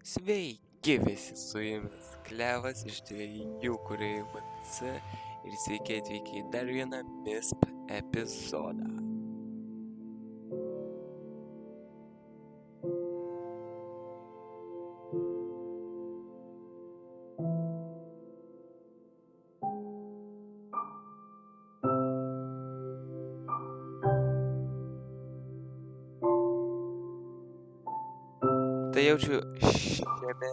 Sveiki visi, su jumis Klevas iš dviejų kūrėjų MTC ir sveiki atvykę į dar vieną MISP epizodą. Tai jaučiu šiame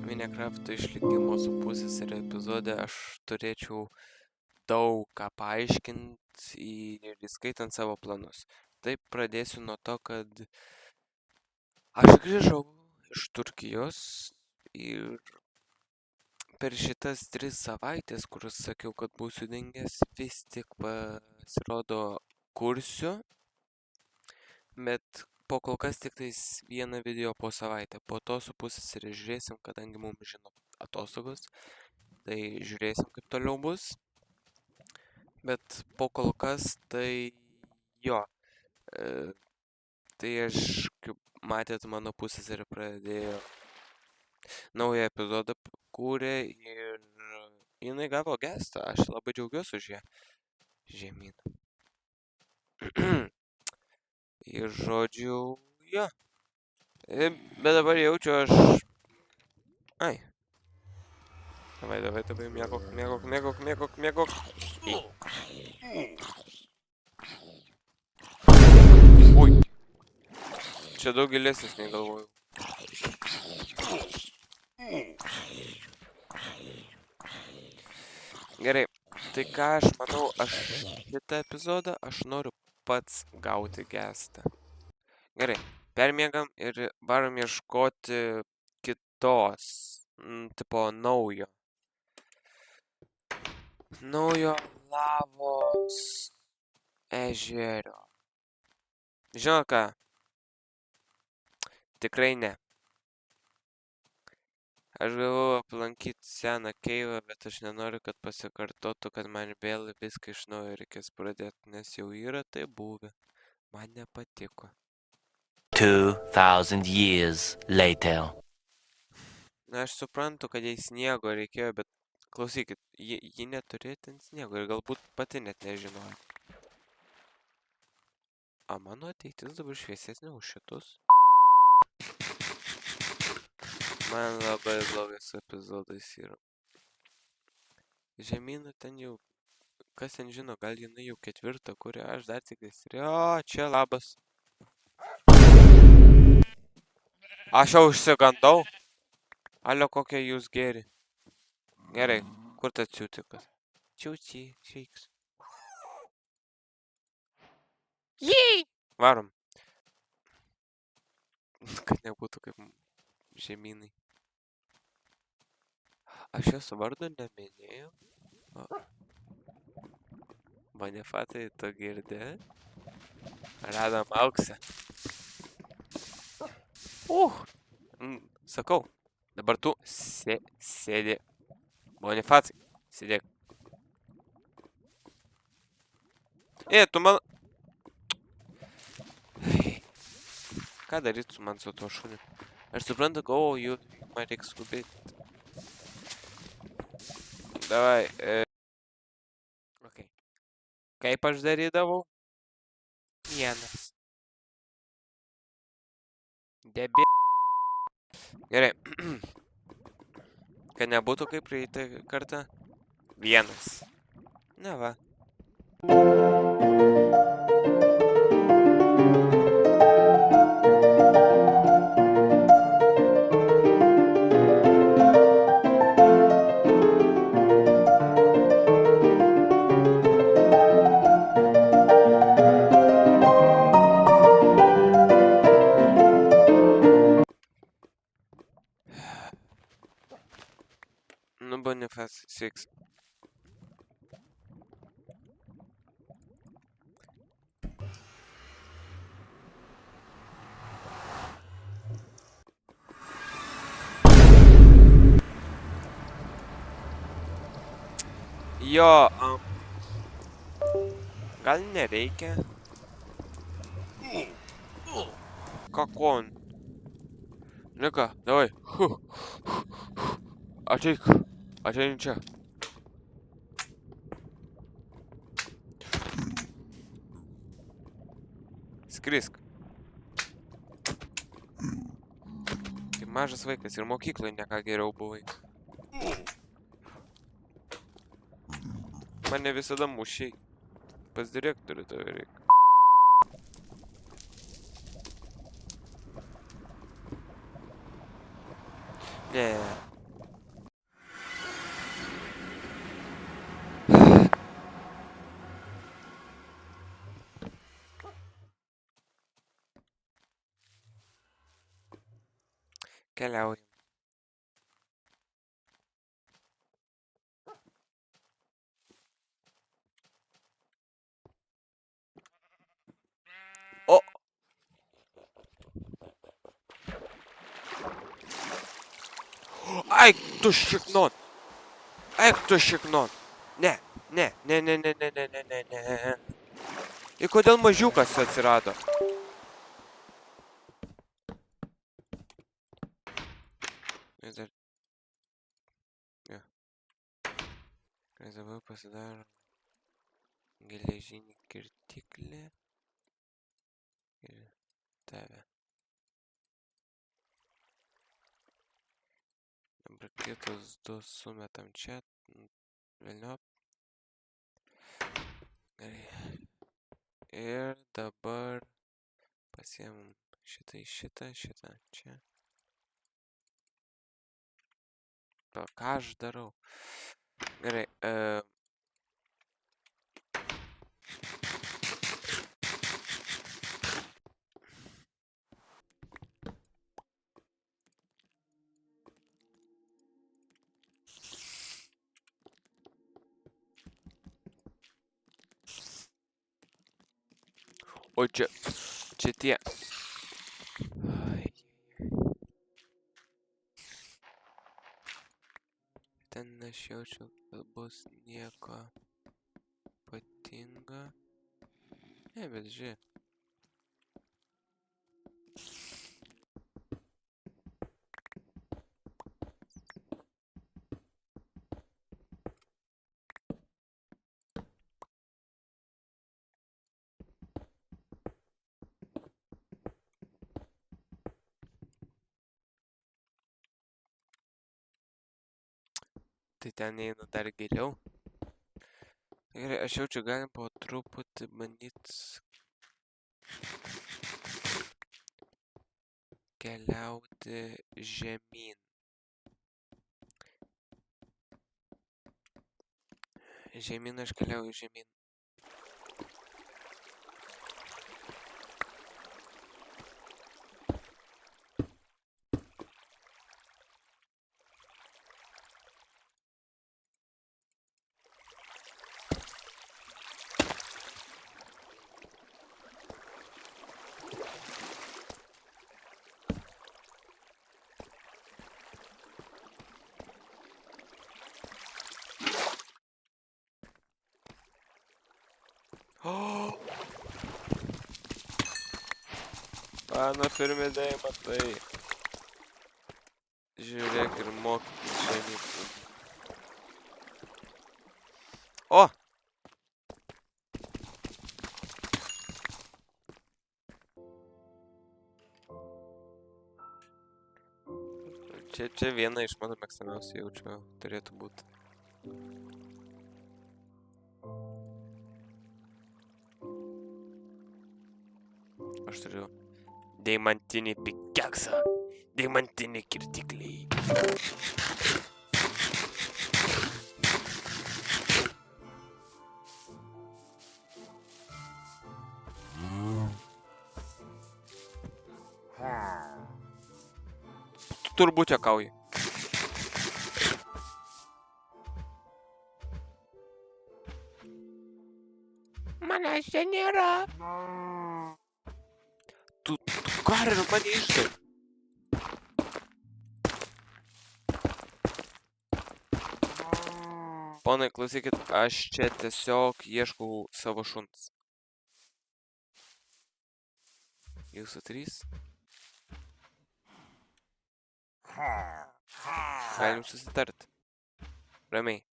Minecrafto išlikimo su pusseserė epizode aš turėčiau daug ką paaiškinti ir įskaitant savo planus. Taip pradėsiu nuo to, kad aš grįžau iš Turkijos ir per šitas 3 savaitės, kur sakiau, kad būsiu dingęs, vis tik pasirodo kursiu, bet po kol kas tik tais vieną video po savaitę. Po to su pusseserė žiūrėsim, kadangi mums žino atostogos, tai žiūrėsim, kaip toliau bus. Bet po kol kas tai jo. Tai aš, kaip matėt, mano pusseserė pradėjo naują epizodą kūrė ir jinai gavo gestą. Aš labai džiaugiuosi už ją. Žemyn. Ir žodžiu, jo. Bet dabar jaučiu aš... Ai. Davai, mėgok. Ui. Čia daug gilesnis nei galvojau. Gerai, tai ką aš manau, šitą epizodą aš noriu pats gauti gestą. Gerai, permiegam ir varom ieškoti kitos, tipo naujo lavos ežerio. Žinot ką? Tikrai ne. Aš galvoju aplankyti seną keivą, bet aš nenoriu, kad pasikartotų, kad man vėl viską iš naujo reikės pradėti, nes jau yra tai buvę. Man nepatiko. 2000 years later. Na, aš suprantu, kad jai sniego reikėjo, bet klausykit, ji neturėjo ten sniego ir galbūt pati net nežinojo. A mano ateitis dabar šviesesnė už šitus? Man labai blogas epizodais yra. Žemynų ten jau, kas ten žino, gal jinai jau 4 kuria, aš dar tik esi. O, čia labas. Aš jau užsigandau. Alio, kokia jūs geri. Gerai, kur tas ciutikas? Ciuci, šeiks. Jei! Varom. Kad nebūtų kaip žemynai. Aš jos vardo neminėjau. Bonifatai, tu girdi? Radom auksą. Sakau, dabar tu sėdi. Bonifacai, sėdėk. Tu man... Ką daryt su man su tuo šuniu? Aš suprantu, kad man reiks skubėti. Davai, okay. Kaip aš darydavau? Vienas. Debi... Gerai. Kad nebūtų kaip praeitą kartą. Vienas. Na va. Boniface, sveiks. Jo, gal nereikia? Kakon. Nu ką, davai. Ateik. Ateini čia. Skrisk. Tai mažas vaikas ir mokykloje ne ką geriau buvai. Mane visada mušiai. Pas direktorių tave reikia. Ne. Keliaujam. O! Eik tu šiknon! Eik tu šiknon! Ne, ne, ne, ne, ne, ne, ne, ne, ne, ne. Ir kodėl mažiukas atsirado? Mes dar... Jo. Mes dabar pasidarom geležinį kirtiklį. Ir tave. Dabar kitus du sumetam čia. Velniop. Gerai. Ir dabar pasiemam šitą, šitą čia. To, ką aš darau? Gerai. O čia tie. Ai. Ten aš jaučiu, kad bus nieko ypatingo. Ne, bet žiūrėk. Tai ten eina dar giliau. Gerai, aš jaučiu, galim po truputį bandyt keliauti žemyn. Žemyn aš keliauju žemyn. O! Mano pirmi deimantai. Žiūrėk ir mokykis žemyn. O! Čia viena iš mano mėgstamiausių jaučiu turėtų būti. Aš turiu deimantinį pikeksą. Deimantinį kirtiklį. Turbūt juokauji. Manęs čia nėra. Tu karvė mane išdavė. Ponai, klausykit, aš čia tiesiog ieškau savo šuns. Jūsų 3? Galim susitart. Ramiai.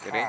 Gerai?